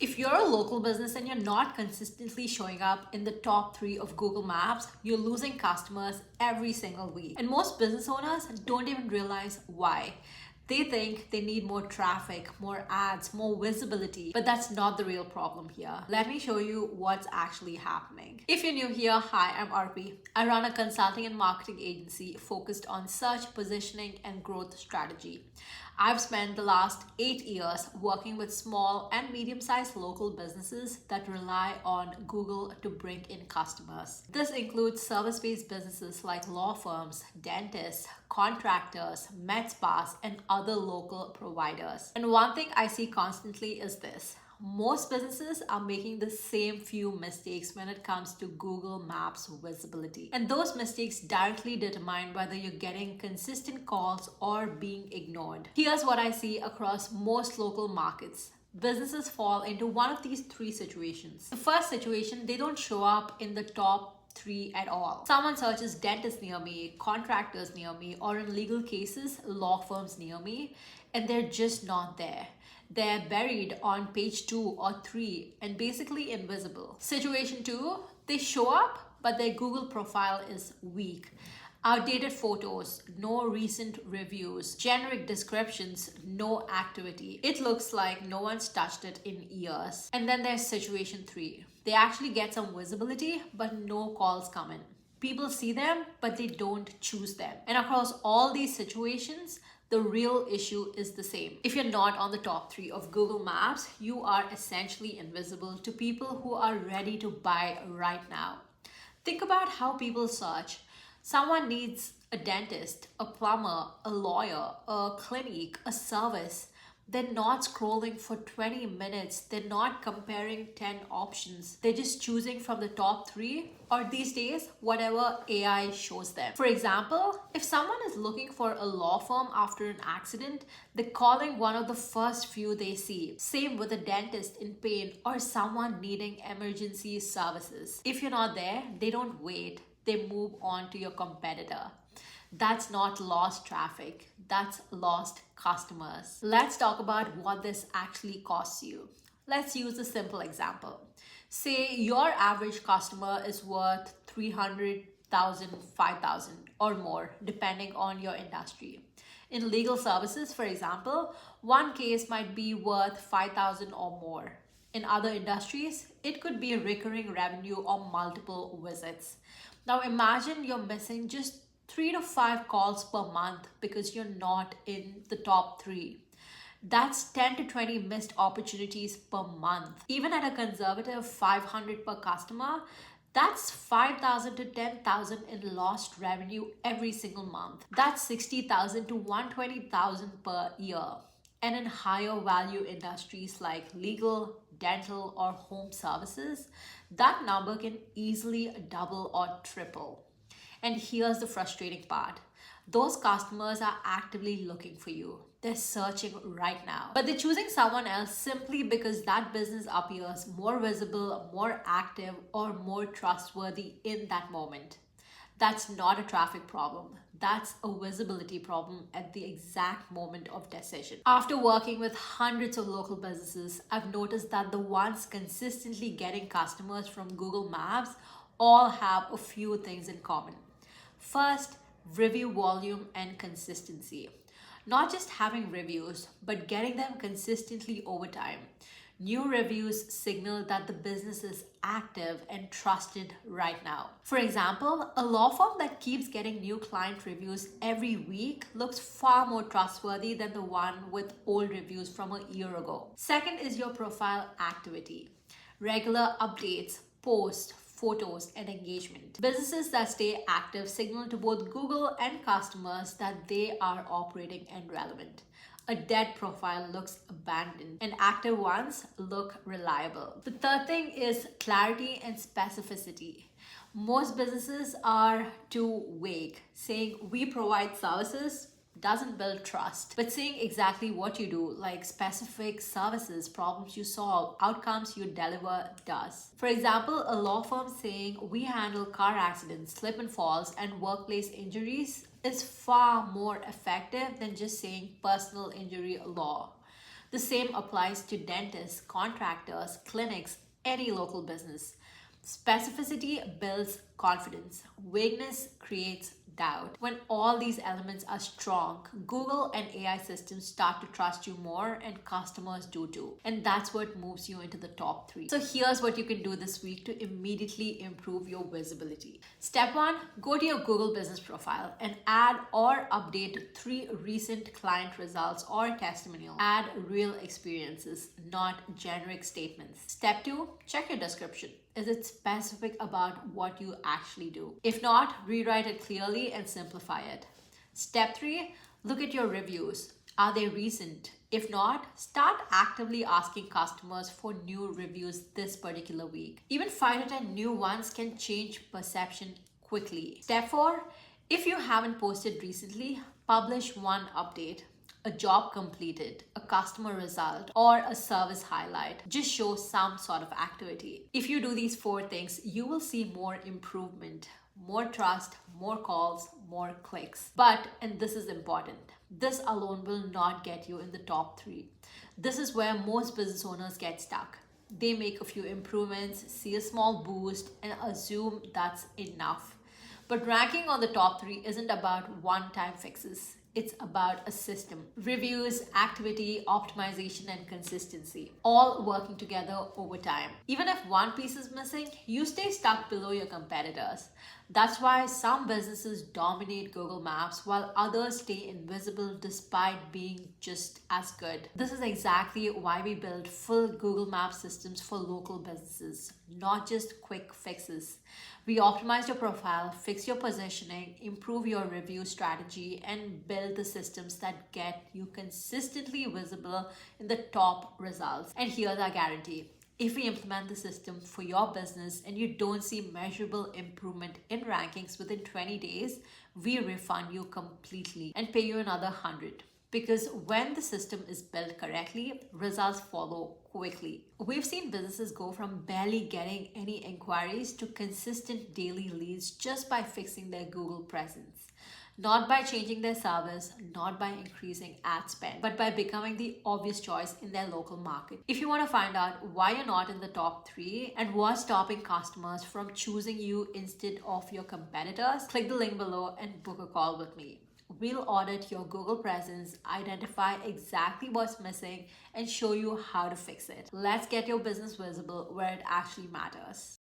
If you're a local business and you're not consistently showing up in the top 3 of Google Maps, you're losing customers every single week. And most business owners don't even realize why. They think they need more traffic, more ads, more visibility, but that's not the real problem here. Let me show you what's actually happening. If you're new here, hi, I'm RP. I run a consulting and marketing agency focused on search, positioning, and growth strategy. I've spent the last 8 years working with small and medium-sized local businesses that rely on Google to bring in customers. This includes service-based businesses like law firms, dentists, contractors, med spas, and other local providers. And one thing I see constantly is this. Most businesses are making the same few mistakes when it comes to Google Maps visibility. And those mistakes directly determine whether you're getting consistent calls or being ignored. Here's what I see across most local markets. Businesses fall into one of these 3 situations. The first situation, they don't show up in the top 3 at all. Someone searches dentists near me, contractors near me, or in legal cases, law firms near me, and they're just not there. They're buried on page 2 or 3 and basically invisible. Situation 2, they show up, but their Google profile is weak. Outdated photos, no recent reviews, generic descriptions, no activity. It looks like no one's touched it in years. And then there's situation 3. They actually get some visibility, but no calls come in. People see them, but they don't choose them. And across all these situations, the real issue is the same. If you're not on the top 3 of Google Maps, you are essentially invisible to people who are ready to buy right now. Think about how people search. Someone needs a dentist, a plumber, a lawyer, a clinic, a service. They're not scrolling for 20 minutes. They're not comparing 10 options. They're just choosing from the top 3 or these days, whatever AI shows them. For example, if someone is looking for a law firm after an accident, they're calling one of the first few they see. Same with a dentist in pain or someone needing emergency services. If you're not there, they don't wait. They move on to your competitor. That's not lost traffic, that's lost customers. Let's talk about what this actually costs you. Let's use a simple example. Say your average customer is worth 300,000, 5,000 or more, depending on your industry. In legal services, for example, one case might be worth 5,000 or more. In other industries, it could be recurring revenue or multiple visits. Now imagine you're missing just 3 to 5 calls per month because you're not in the top 3. That's 10 to 20 missed opportunities per month. Even at a conservative 500 per customer, that's 5,000 to 10,000 in lost revenue every single month. That's 60,000 to 120,000 per year. And in higher value industries like legal, dental, or home services, that number can easily double or triple. And here's the frustrating part. Those customers are actively looking for you. They're searching right now. But they're choosing someone else simply because that business appears more visible, more active, or more trustworthy in that moment. That's not a traffic problem. That's a visibility problem at the exact moment of decision. After working with hundreds of local businesses, I've noticed that the ones consistently getting customers from Google Maps all have a few things in common. First, review volume and consistency. Not just having reviews, but getting them consistently over time. New reviews signal that the business is active and trusted right now. For example, a law firm that keeps getting new client reviews every week looks far more trustworthy than the one with old reviews from a year ago. Second is your profile activity. Regular updates, posts, photos, and engagement. Businesses that stay active signal to both Google and customers that they are operating and relevant. A dead profile looks abandoned and active ones look reliable. The third thing is clarity and specificity. Most businesses are too vague. Saying we provide services doesn't build trust, but saying exactly what you do, like specific services, problems you solve, outcomes you deliver, does. For example, a law firm saying we handle car accidents, slip and falls, and workplace injuries is far more effective than just saying personal injury law. The same applies to dentists, contractors, clinics, any local business. Specificity builds confidence. Vagueness creates doubt. When all these elements are strong, Google and AI systems start to trust you more, and customers do too. And that's what moves you into the top three. So here's what you can do this week to immediately improve your visibility. Step one, go to your Google business profile and add or update 3 recent client results or testimonials. Add real experiences, not generic statements. Step two, check your description. Is it specific about what you actually do? If not, rewrite it clearly and simplify it. Step 3, look at your reviews. Are they recent? If not, start actively asking customers for new reviews this particular week. Even 5 to 10 new ones can change perception quickly. Step 4, if you haven't posted recently, publish one update. A job completed, a customer result, or a service highlight. Just show some sort of activity. If you do these 4 things, you will see more improvement, more trust, more calls, more clicks. But, and this is important, this alone will not get you in the top 3. This is where most business owners get stuck. They make a few improvements, see a small boost, and assume that's enough. But ranking on the top 3 isn't about one-time fixes. It's about a system. Reviews, activity, optimization, and consistency, all working together over time. Even if one piece is missing, you stay stuck below your competitors. That's why some businesses dominate Google Maps while others stay invisible despite being just as good. This is exactly why we build full Google Maps systems for local businesses, not just quick fixes. We optimize your profile, fix your positioning, improve your review strategy, and build the systems that get you consistently visible in the top results. And here's our guarantee. If we implement the system for your business and you don't see measurable improvement in rankings within 20 days, we refund you completely and pay you another 100. Because when the system is built correctly, results follow quickly. We've seen businesses go from barely getting any inquiries to consistent daily leads just by fixing their Google presence. Not by changing their service, not by increasing ad spend, but by becoming the obvious choice in their local market. If you want to find out why you're not in the top 3 and what's stopping customers from choosing you instead of your competitors, click the link below and book a call with me. We'll audit your Google presence, identify exactly what's missing, and show you how to fix it. Let's get your business visible where it actually matters.